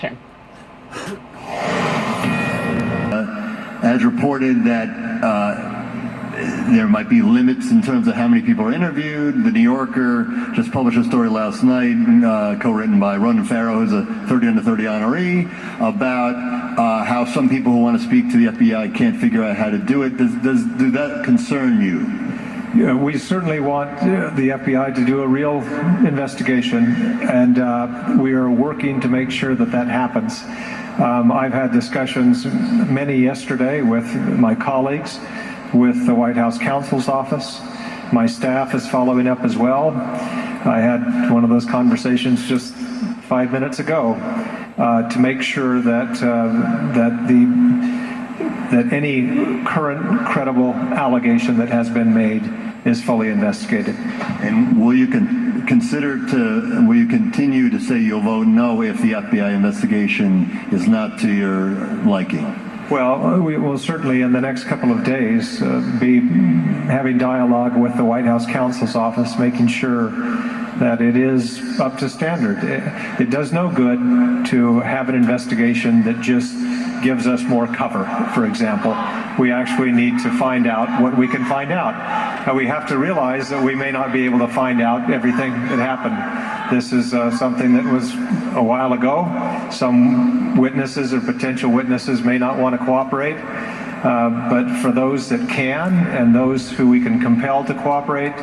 Sure. As reported that there might be limits in terms of how many people are interviewed. The New Yorker just published a story last night, co-written by Ronan Farrow, who's a 30 under 30 honoree, about how some people who want to speak to the FBI can't figure out how to do it. Does that concern you? Yeah, we certainly want the FBI to do a real investigation, and we are working to make sure that that happens. I've had discussions, many yesterday, with my colleagues, with the White House counsel's office. My staff is following up as well. I had one of those conversations just 5 minutes ago to make sure that that any current credible allegation that has been made is fully investigated. And will you will you continue to say you'll vote no if the FBI investigation is not to your liking? Well, we will certainly in the next couple of days be having dialogue with the White House counsel's office, making sure that it is up to standard. It does no good to have an investigation that just gives us more cover, for example. We actually need to find out what we can find out. And we have to realize that we may not be able to find out everything that happened. This is something that was a while ago. Some witnesses or potential witnesses may not want to cooperate. But for those that can and those who we can compel to cooperate,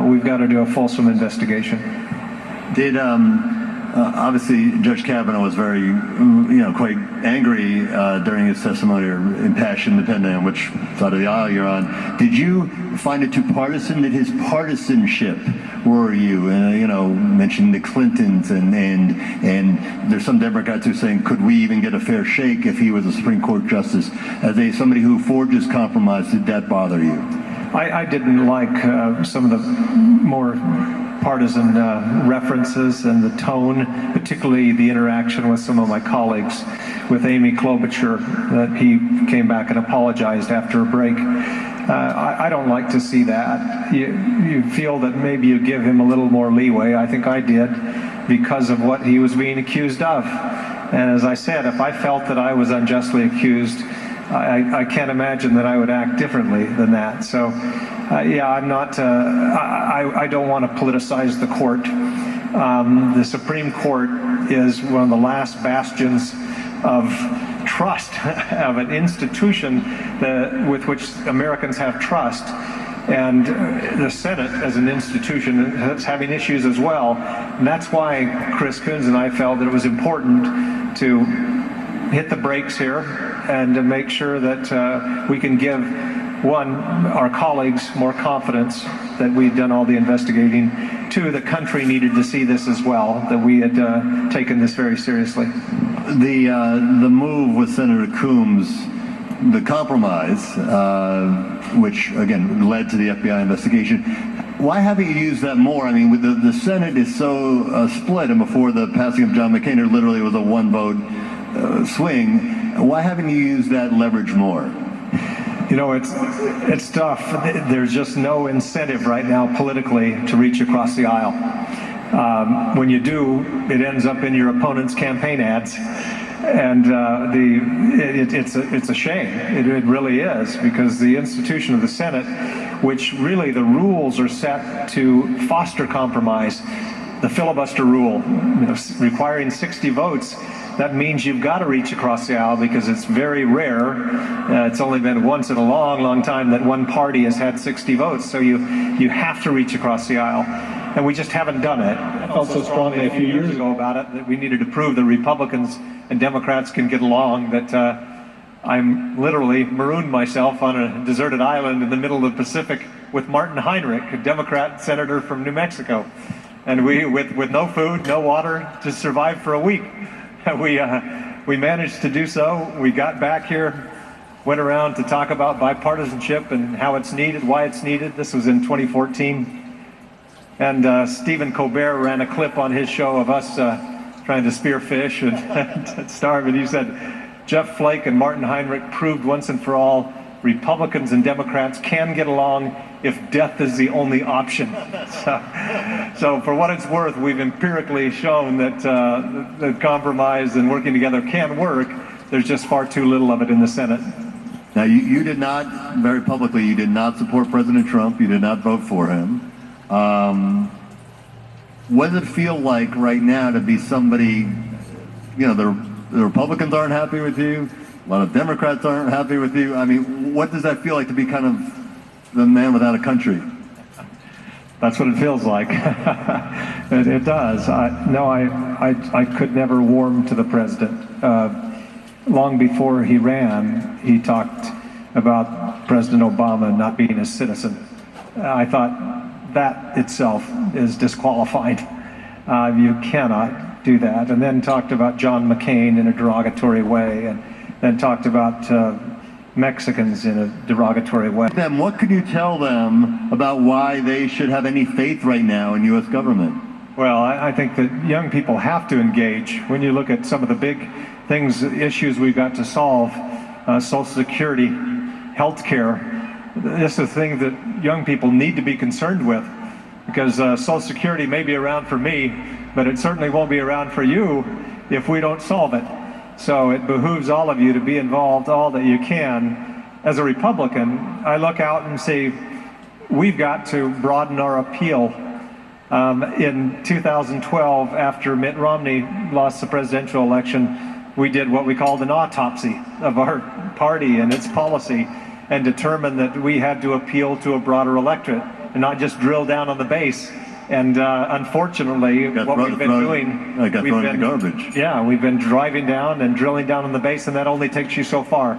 we've got to do a fulsome investigation. Did obviously Judge Kavanaugh was very, quite angry during his testimony, or impassioned, depending on which side of the aisle you're on. Did you find it too partisan? Did his partisanship worry you? Mentioned the Clintons, and there's some Democrats who are saying, could we even get a fair shake if he was a Supreme Court justice? As somebody who forges compromise, did that bother you? I didn't like some of the more partisan references and the tone, particularly the interaction with some of my colleagues, with Amy Klobuchar, that he came back and apologized after a break. I don't like to see that. You feel that maybe you give him a little more leeway. I think I did, because of what he was being accused of. And as I said, if I felt that I was unjustly accused, I can't imagine that I would act differently than that. So, I'm not. I don't want to politicize the court. The Supreme Court is one of the last bastions of trust, of an institution with which Americans have trust. And the Senate, as an institution, is having issues as well. And that's why Chris Coons and I felt that it was important to hit the brakes here and to make sure that we can give our colleagues more confidence that we've done all the investigating. Two, the country needed to see this as well, that we had taken this very seriously. The move with Senator Coombs, the compromise, which again led to the FBI investigation. Why haven't you used that more? I mean, with the Senate is so split, and before the passing of John McCain, there literally was a one-vote swing. Why haven't you used that leverage more? It's tough. There's just no incentive right now politically to reach across the aisle. When you do, it ends up in your opponent's campaign ads, and it's a shame. It really is, because the institution of the Senate, which really the rules are set to foster compromise, the filibuster rule, requiring 60 votes. That means you've got to reach across the aisle, because it's very rare. It's only been once in a long, long time that one party has had 60 votes. So you have to reach across the aisle. And we just haven't done it. I felt so strongly a few years ago about it that we needed to prove that Republicans and Democrats can get along, that I'm literally marooned myself on a deserted island in the middle of the Pacific with Martin Heinrich, a Democrat senator from New Mexico. And we, with no food, no water, to survive for a week. We managed to do so. We got back here, went around to talk about bipartisanship and how it's needed, why it's needed. This was in 2014. And Stephen Colbert ran a clip on his show of us trying to spear fish and starve. And he said, Jeff Flake and Martin Heinrich proved once and for all Republicans and Democrats can get along if death is the only option. So for what it's worth, we've empirically shown that that compromise and working together can work. There's just far too little of it in the Senate. Now, you did not, very publicly, you did not support President Trump. You did not vote for him. What does it feel like right now to be somebody, the Republicans aren't happy with you, a lot of Democrats aren't happy with you. I mean, what does that feel like to be kind of the man without a country? That's what it feels like. It does. I could never warm to the president. Long before he ran, he talked about President Obama not being a citizen. I thought that itself is disqualifying. You cannot do that. And then talked about John McCain in a derogatory way, and then talked about Mexicans in a derogatory way. Then what could you tell them about why they should have any faith right now in U.S. government? Well, I think that young people have to engage. When you look at some of the big things, issues we've got to solve, Social Security, health care, this is a thing that young people need to be concerned with, because Social Security may be around for me, but it certainly won't be around for you if we don't solve it. So it behooves all of you to be involved all that you can. As a Republican, I look out and say, we've got to broaden our appeal. In 2012, after Mitt Romney lost the presidential election, we did what we called an autopsy of our party and its policy, and determined that we had to appeal to a broader electorate and not just drill down on the base. And unfortunately, what we've been doing, we've been garbage. Yeah, we've been driving down and drilling down on the base, and that only takes you so far.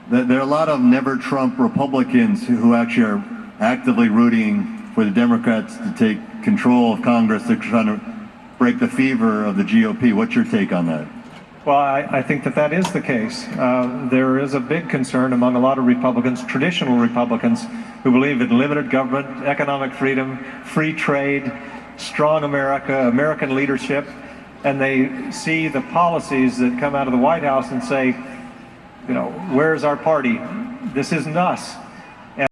There are a lot of never Trump Republicans who actually are actively rooting for the Democrats to take control of Congress. They're trying to break the fever of the GOP. What's your take on that? Well, I think that is the case. There is a big concern among a lot of Republicans, traditional Republicans, who believe in limited government, economic freedom, free trade, strong America, American leadership, and they see the policies that come out of the White House and say, where's our party? This isn't us.